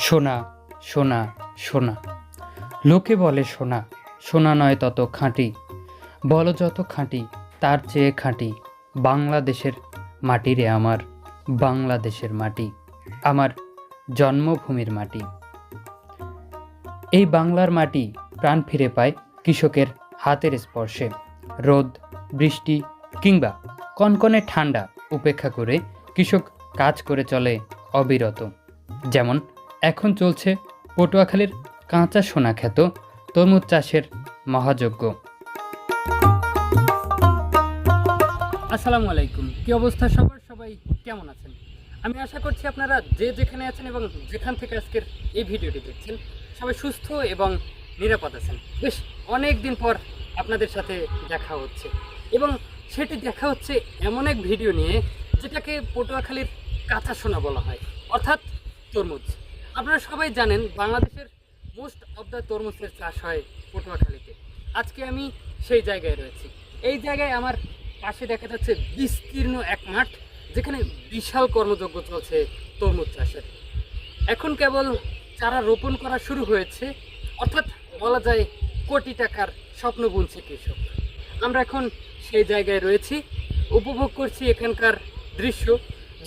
সোনা সোনা সোনা, লোকে বলে সোনা, সোনা নয় তত খাঁটি, বলো যত খাঁটি তার চেয়ে খাঁটি বাংলাদেশের মাটি রে আমার, বাংলাদেশের মাটি, আমার জন্মভূমির মাটি। এই বাংলার মাটি প্রাণ ফিরে পায় কৃষকের হাতের স্পর্শে। রোদ, বৃষ্টি কিংবা কনকনে ঠান্ডা উপেক্ষা করে কৃষক কাজ করে চলে অবিরত। যেমন এখন চলছে পটুয়াখালীর কাঁচা সোনা খ্যাত তরমুজ চাষের মহাযজ্ঞ। আসসালামু আলাইকুম, কি অবস্থা সবার? সবাই কেমন আছেন? আমি আশা করছি আপনারা যে যেখানে আছেন এবং যেখান থেকে আজকের এই ভিডিওটি দেখছেন সবাই সুস্থ এবং নিরাপদ আছেন। বেশ অনেক দিন পর আপনাদের সাথে দেখা হচ্ছে এবং সেটি দেখা হচ্ছে এমন এক ভিডিও নিয়ে যেটাকে পটুয়াখালীর কাঁচা সোনা বলা হয়, অর্থাৎ তরমুজ। আপনারা সবাই জানেন বাংলাদেশের মোস্ট অফ দ্য তরমুজের চাষ হয় পটুয়াখালীতে। আজকে আমি সেই জায়গায় রয়েছি। এই জায়গায় আমার পাশে দেখা যাচ্ছে বিস্তীর্ণ এক মাঠ, যেখানে বিশাল কর্মযজ্ঞ চলছে তরমুজ চাষের। এখন কেবল চারা রোপণ করা শুরু হয়েছে, অর্থাৎ বলা যায় কোটি টাকার স্বপ্ন বুনছে কৃষক। আমরা এখন সেই জায়গায় রয়েছি, উপভোগ করছি এখানকার দৃশ্য।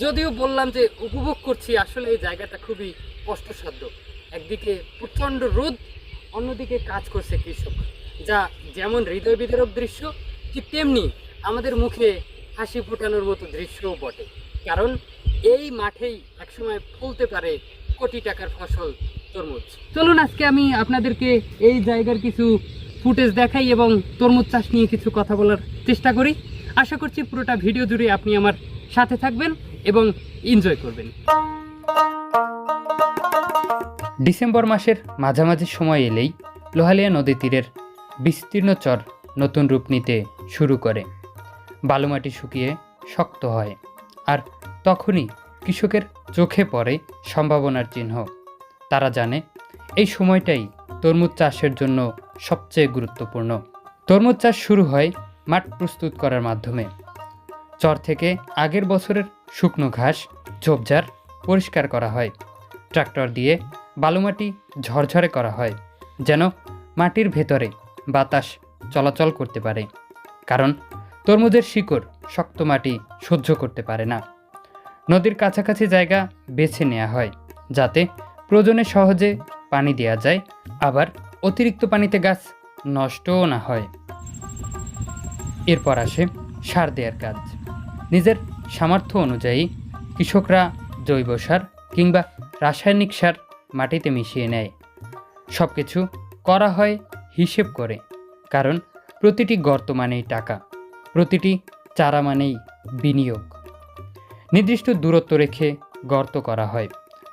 যদিও বললাম যে উপভোগ করছি, আসলে এই জায়গাটা খুবই কষ্টসাধ্য। একদিকে প্রচণ্ড রোদ, অন্যদিকে কাজ করছে কৃষক, যা যেমন হৃদয় বিদারক দৃশ্য, ঠিক তেমনি আমাদের মুখে হাসি ফোটানোর মতো দৃশ্যও বটে। কারণ এই মাঠেই একসময় ফলতে পারে কোটি টাকার ফসল তরমুজ। চলুন আজকে আমি আপনাদেরকে এই জায়গার কিছু ফুটেজ দেখাই এবং তরমুজ চাষ নিয়ে কিছু কথা বলার চেষ্টা করি। আশা করছি পুরোটা ভিডিও জুড়ে আপনি আমার সাথে থাকবেন এবং এনজয় করবেন। ডিসেম্বর মাসের মাঝামাঝি সময় এলেই লোহালিয়া নদী তীরের বিস্তীর্ণ চর নতুন রূপ নিতে শুরু করে। বালুমাটি শুকিয়ে শক্ত হয়, আর তখনই কৃষকের চোখে পড়ে সম্ভাবনার চিহ্ন। তারা জানে এই সময়টাই তরমুজ চাষের জন্য সবচেয়ে গুরুত্বপূর্ণ। তরমুজ চাষ শুরু হয় মাঠ প্রস্তুত করার মাধ্যমে। চর থেকে আগের বছরের শুকনো ঘাস, ঝোপঝাড় পরিষ্কার করা হয়। ট্রাক্টর দিয়ে বালুমাটি ঝরঝরে করা হয়, যেন মাটির ভেতরে বাতাস চলাচল করতে পারে। কারণ তরমুজের শিকড় শক্ত মাটি সহ্য করতে পারে না। নদীর কাছাকাছি জায়গা বেছে নেওয়া হয়, যাতে প্রয়োজনে সহজে পানি দেওয়া যায়, আবার অতিরিক্ত পানিতে গাছ নষ্টও না হয়। এরপর আসে সার দেওয়ার কাজ। নিজের সামর্থ্য অনুযায়ী কৃষকরা জৈব সার কিংবা রাসায়নিক সার মাটিতে মিশিয়ে নেয়। সব কিছু করা হয় হিসেব করে, কারণ প্রতিটি গর্ত মানেই টাকা, প্রতিটি চারা মানেই বিনিয়োগ। নির্দিষ্ট দূরত্ব রেখে গর্ত করা হয়,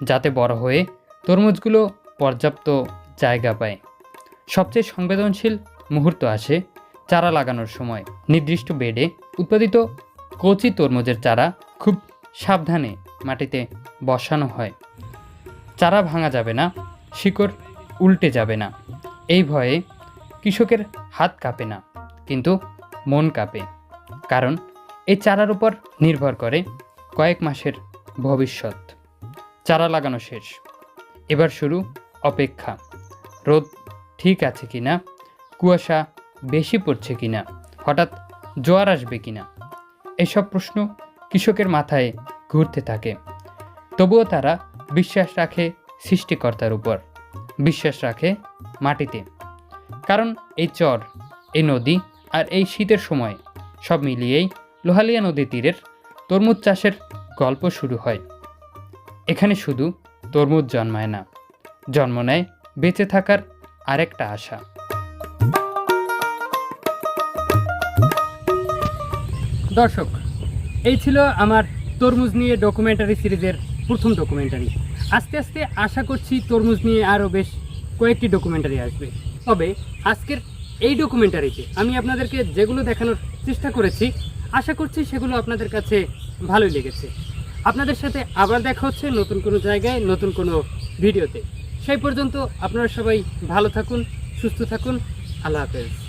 যাতে বড় হয়ে তরমুজগুলো পর্যাপ্ত জায়গা পায়। সবচেয়ে সংবেদনশীল মুহূর্ত আসে চারা লাগানোর সময়। নির্দিষ্ট বেডে উৎপাদিত কচি তরমুজের চারা খুব সাবধানে মাটিতে বসানো হয়। চারা ভাঙা যাবে না, শিকড় উল্টে যাবে না। এই ভয়ে কৃষকের হাত কাঁপে না, কিন্তু মন কাঁপে। কারণ এই চারার উপর নির্ভর করে কয়েক মাসের ভবিষ্যৎ। চারা লাগানো শেষ, এবার শুরু অপেক্ষা। রোদ ঠিক আছে কিনা, কুয়াশা বেশি পড়ছে কিনা, হঠাৎ জোয়ার আসবে কিনা, এসব প্রশ্ন কৃষকের মাথায় ঘুরতে থাকে। তবুও তারা বিশ্বাস রাখে সৃষ্টিকর্তার উপর, বিশ্বাস রাখে মাটিতে। কারণ এই চর, এই নদী আর এই শীতের সময় সব মিলিয়েই লোহালিয়া নদী তীরের তরমুজ চাষের গল্প শুরু হয়। এখানে শুধু তরমুজ জন্মায় না, জন্ম নেয় বেঁচে থাকার আরেকটা আশা। দর্শক, এই ছিল আমার তরমুজ নিয়ে ডকুমেন্টারি সিরিজের প্রথম ডকুমেন্টারি। আস্তে আস্তে আশা করছি তরমুজ নিয়ে আরও বেশ কয়েকটি ডকুমেন্টারি আসবে। তবে আজকের এই ডকুমেন্টারিতে আমি আপনাদেরকে যেগুলো দেখানোর চেষ্টা করেছি, আশা করছি সেগুলো আপনাদের কাছে ভালোই লেগেছে। আপনাদের সাথে আবার দেখা হচ্ছে নতুন কোনো জায়গায়, নতুন কোনো ভিডিওতে। সেই পর্যন্ত আপনারা সবাই ভালো থাকুন, সুস্থ থাকুন। আল্লাহ হাফেজ।